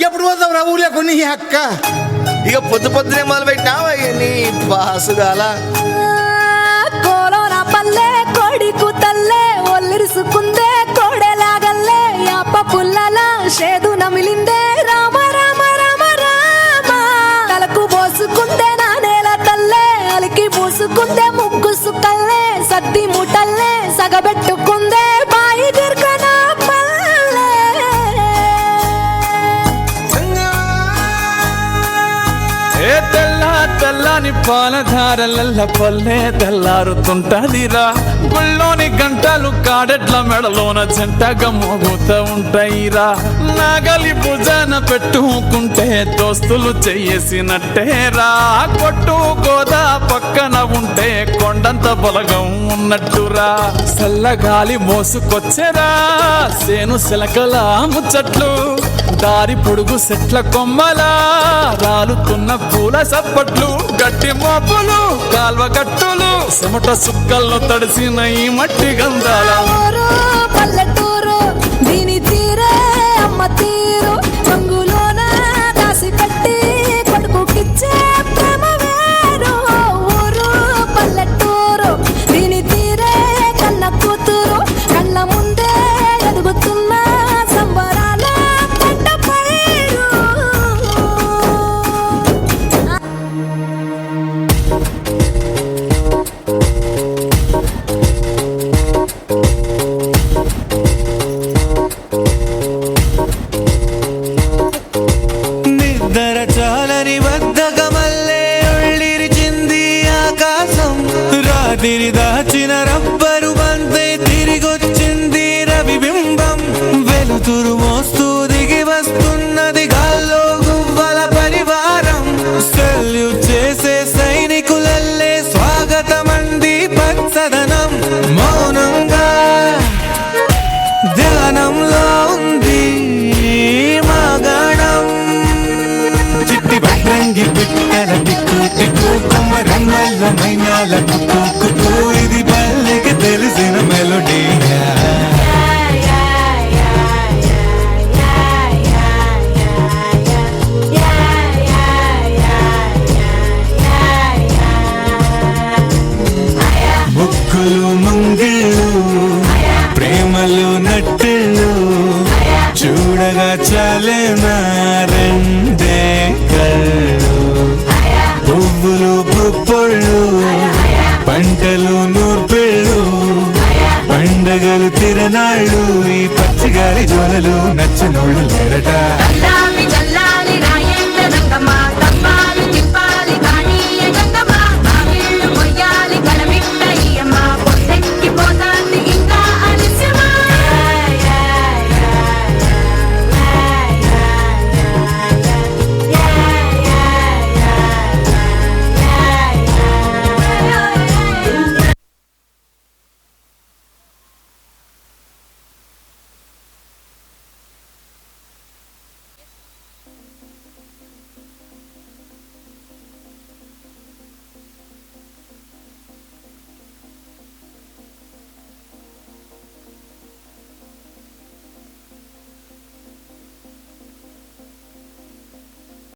ఎప్పుడు పోతావు రా ఊళ్ళో నీ అక్క? ఇక పొద్దు పొద్దునే మొదలు పెట్టినావా నీ బాసుగాల? కోలోన పల్లె కొడికు తల్లే ఒల్లిరుసుకుందే కోడెలాగల్లే యాప పుల్లల షేదు నమిలిందే రామ రామ రామ రామ తలకు పోసుకుందే నా నేల తల్లే అలికి పూసుకుందే ముగ్గు సుకల్లే సద్ది ముటల్లే సగబెట్టుకుందే బాయి దిర్కన పల్లె. ఏ తెల్లని పాలధారలల్ల పల్లె తెల్లారుతుంటదిరా. గుళ్ళోని గంటలు కాడెట్ల మెడలోన జంటగా మోగుతూ ఉంటాయిరా. నాగలి భుజాన పెట్టుకుంటే దోస్తులు చెయ్యేసినట్టేరా. కొట్టు గోదా పక్కన ఉంటే కొండంత బలగం ఉన్నట్టురా. చల్లగాలి మోసుకొచ్చెరా సేను శిలకల ముచ్చట్లు. దారి పొడుగు చెట్ల కొమ్మలా రాలుతున్న పూల సప్పట్లు. గట్టి మోపులు కాల్వ గట్టులు చెమట సుక్కల్లో తడిసిన ఈ మట్టి గంధాల పల్లెటూరు దీని తీరే అమ్మ తీరు రంగులోన దాసి కట్టి కొడుకుకిచ్చే ప్రేమ వేరు. ఊరు పల్లెటూరు దీని తీరే కన్న కూతురు కళ్ళ ముందే ఎదుగుతున్న సంబరాల పంట పైరు. నిద్ర చాలని బద్ధకమల్లే ఒళ్ళిరిచింది ఆకాశం. రాత్రి దాచిన రబ్బరు బంతే తిరిగొచ్చింది రవిబింబం. వెలుతురు మోస్తూ దిగి వస్తున్నది గాల్లో గువ్వల పరివారం. సెల్యూట్ చేసే సైనికులల్లే స్వాగతమంది పచ్చదనం. మౌనంగా ధ్యానంలో ఉంది మాగాణం. చిట్టి భద్రంగి పిట్టల టిక్కు టిక్కు కొమ్మ రంగుల మైనాల కుక్కు కుక్కు. ఇది పల్లెకి తెలిసిన మెలోడీ. ముక్కులు ముంగిళ్ళు ప్రేమలు నట్టిళ్ళు చూడగా చాలేనా రెండే కళ్ళు. పువ్వులు పుప్పొళ్ళు పంటలు నూర్పిళ్ళు పండగలు తిరనాళ్ళు. ఈ పచ్చిగారి జోలలు నచ్చనోళ్ళు లేరట.